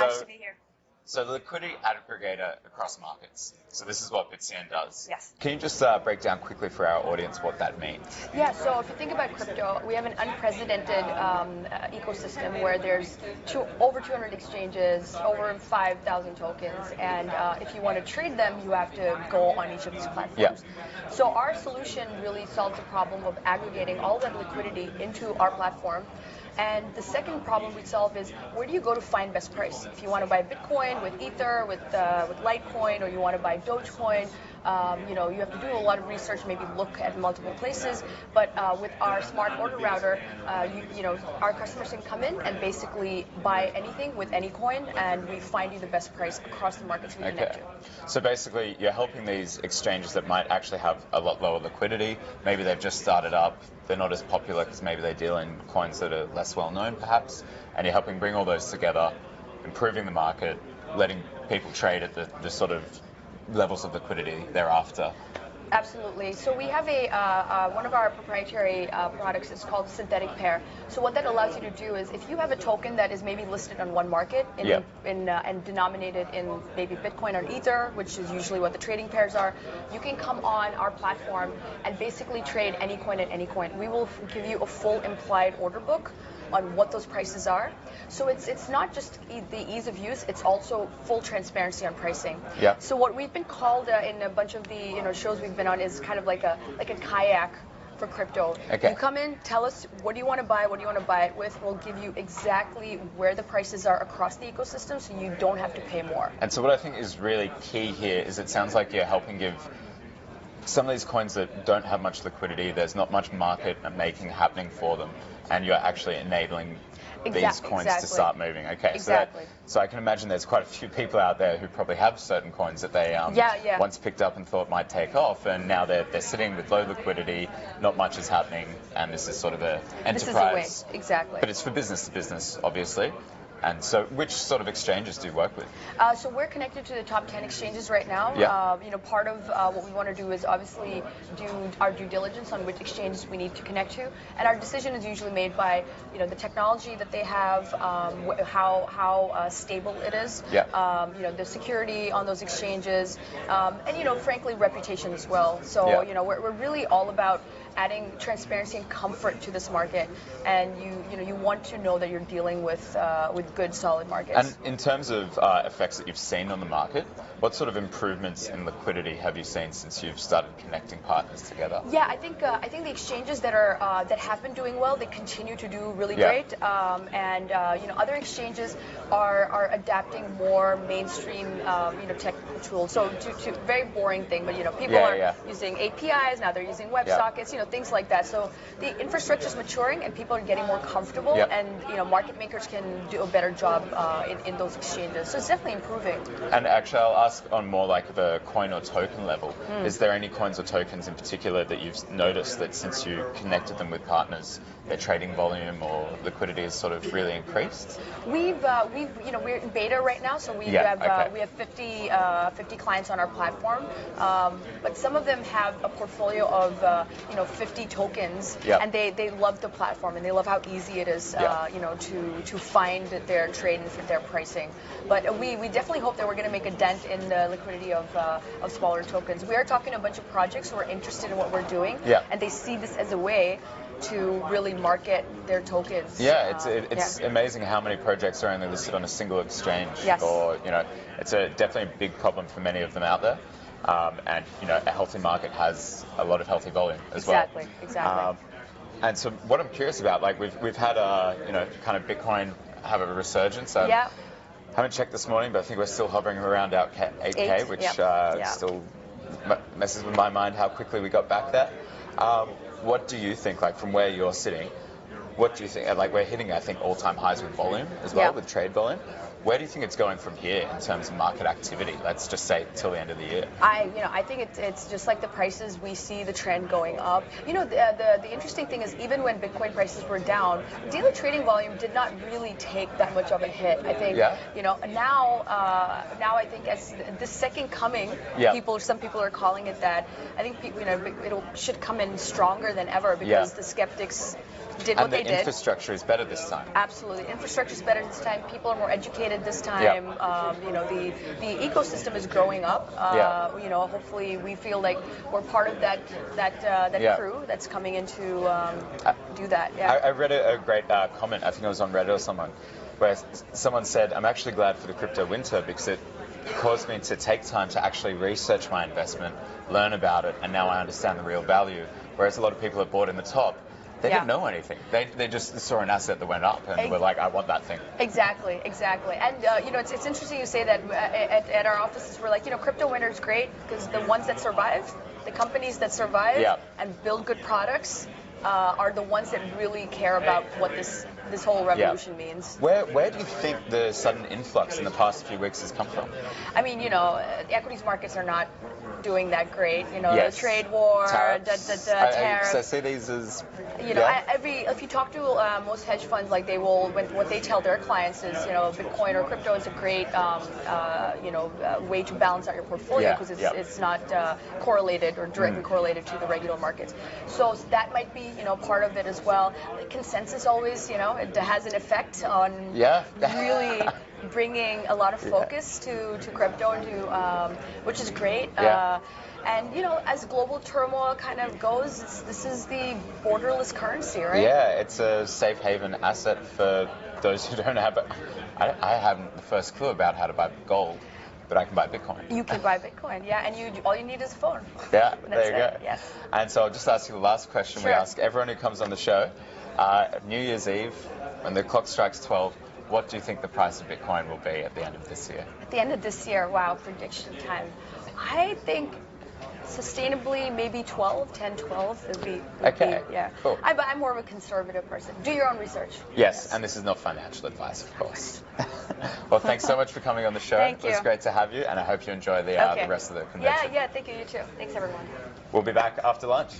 Nice to be here. So the liquidity aggregator across markets. So this is what BitCN does. Yes. Can you just break down quickly for our audience what that means? Yeah, so if you think about crypto, we have an unprecedented ecosystem where there's over 200 exchanges, over 5,000 tokens, and if you want to trade them, you have to go on each of these platforms. Yeah. So our solution really solves the problem of aggregating all that liquidity into our platform. And the second problem we solve is, where do you go to find best price? If you want to buy Bitcoin with Ether, with Litecoin, or you want to buy Dogecoin, you have to do a lot of research, maybe look at multiple places. But with our smart order router, our customers can come in and basically buy anything with any coin, and we find you the best price across the markets we connect to. So basically, you're helping these exchanges that might actually have a lot lower liquidity. Maybe they've just started up. They're not as popular because maybe they deal in coins that are less well known, perhaps. And you're helping bring all those together, improving the market, letting people trade at the sort of levels of liquidity thereafter. Absolutely. So we have one of our proprietary products is called synthetic pair. So what that allows you to do is, if you have a token that is maybe listed on one market and denominated in maybe Bitcoin or Ether, which is usually what the trading pairs are, you can come on our platform and basically trade any coin at any coin. We will give you a full implied order book on what those prices are. So it's not just the ease of use, it's also full transparency on pricing. Yeah. So what we've been called in a bunch of the shows we've been on is kind of like a kayak for crypto. Okay. You come in, tell us what do you want to buy, what do you want to buy it with. We'll give you exactly where the prices are across the ecosystem, so you don't have to pay more. And so what I think is really key here is it sounds like you're helping give some of these coins that don't have much liquidity, there's not much market making happening for them, and you're actually enabling these coins to start moving. Okay, exactly. So I can imagine there's quite a few people out there who probably have certain coins that they once picked up and thought might take off, and now they're sitting with low liquidity, not much is happening, and this is sort of an enterprise. This is a way, exactly. But it's for business to business, obviously. And so which sort of exchanges do you work with? So we're connected to the top 10 exchanges right now. Yeah. Part of what we want to do is obviously do our due diligence on which exchanges we need to connect to. And our decision is usually made by, the technology that they have, how stable it is, the security on those exchanges, and, frankly, reputation as well. So, we're really all about adding transparency and comfort to this market, and you want to know that you're dealing with good, solid markets. And in terms of effects that you've seen on the market, what sort of improvements in liquidity have you seen since you've started connecting partners together? Yeah, I think the exchanges that have been doing well, they continue to do really great, and other exchanges are adapting more mainstream technical tools. So to very boring thing, but people are using APIs now, they're using WebSockets, things like that. So the infrastructure is maturing and people are getting more comfortable, and market makers can do a better job in those exchanges. So it's definitely improving. And actually, I'll ask on more like the coin or token level. Is there any coins or tokens in particular that you've noticed that since you connected them with partners, their trading volume or liquidity has sort of really increased? We're in beta right now, so we have 50 clients on our platform, but some of them have a portfolio of 50 tokens, and they love the platform and they love how easy it is to find their trade and fit their pricing. But we definitely hope that we're going to make a dent in the liquidity of smaller tokens. We are talking to a bunch of projects who are interested in what we're doing, and they see this as a way to really market their tokens. Yeah, it's amazing how many projects are only listed on a single exchange. Yes. Or it's definitely a big problem for many of them out there. And a healthy market has a lot of healthy volume as well. Exactly. And so what I'm curious about, like we've had kind of Bitcoin have a resurgence. I haven't checked this morning, but I think we're still hovering around our 8K, which still messes with my mind how quickly we got back there. What do you think, like from where you're sitting, what do you think, like we're hitting, I think, all-time highs with volume as well, with trade volume. Where do you think it's going from here in terms of market activity? Let's just say till the end of the year. I think it's just like the prices, we see the trend going up. The interesting thing is, even when Bitcoin prices were down, daily trading volume did not really take that much of a hit. I think now I think as the second coming, some people are calling it that. I think it should come in stronger than ever because the skeptics did what they infrastructure is better this time. Absolutely. Infrastructure is better this time. People are more educated this time. You know, the ecosystem is growing up. You know, hopefully we feel like we're part of that crew that's coming in to do that. I read a great comment, I think it was on Reddit or someone, where someone said, I'm actually glad for the crypto winter because it caused me to take time to actually research my investment, learn about it, and now I understand the real value. Whereas a lot of people that bought in the top, they didn't know anything. They just saw an asset that went up and were like, I want that thing. Exactly. And, you know, it's interesting you say that. At our offices, we're like, you know, crypto winter is great because the ones that survive, the companies that survive and build good products are the ones that really care about what this whole revolution means. Where do you think the sudden influx in the past few weeks has come from? I mean, you know, the equities markets are not doing that great. You know, the trade war, tariffs. I see these as... You know, if you talk to most hedge funds, like they will, what they tell their clients is, you know, Bitcoin or crypto is a great, you know, way to balance out your portfolio because it's not correlated or directly correlated to the regular markets. So that might be, you know, part of it as well. The consensus always, you know, it has an effect on really bringing a lot of focus to crypto and to, which is great. And, you know, as global turmoil kind of goes, this is the borderless currency, right? Yeah, it's a safe haven asset for those who don't have it. I haven't the first clue about how to buy gold, but I can buy Bitcoin. You can buy Bitcoin, and all you need is a phone. Yeah, there you go. Yes. And so I'll just ask you the last question we ask everyone who comes on the show. New Year's Eve, when the clock strikes 12, what do you think the price of Bitcoin will be at the end of this year? At the end of this year, wow, prediction time. I think sustainably maybe 10, 12 would be cool. I'm more of a conservative person. Do your own research. Yes, and this is not financial advice, of course. Well, thanks so much for coming on the show. Thank you. It was great to have you, and I hope you enjoy the rest of the convention. Yeah, thank you. You too. Thanks, everyone. We'll be back after lunch.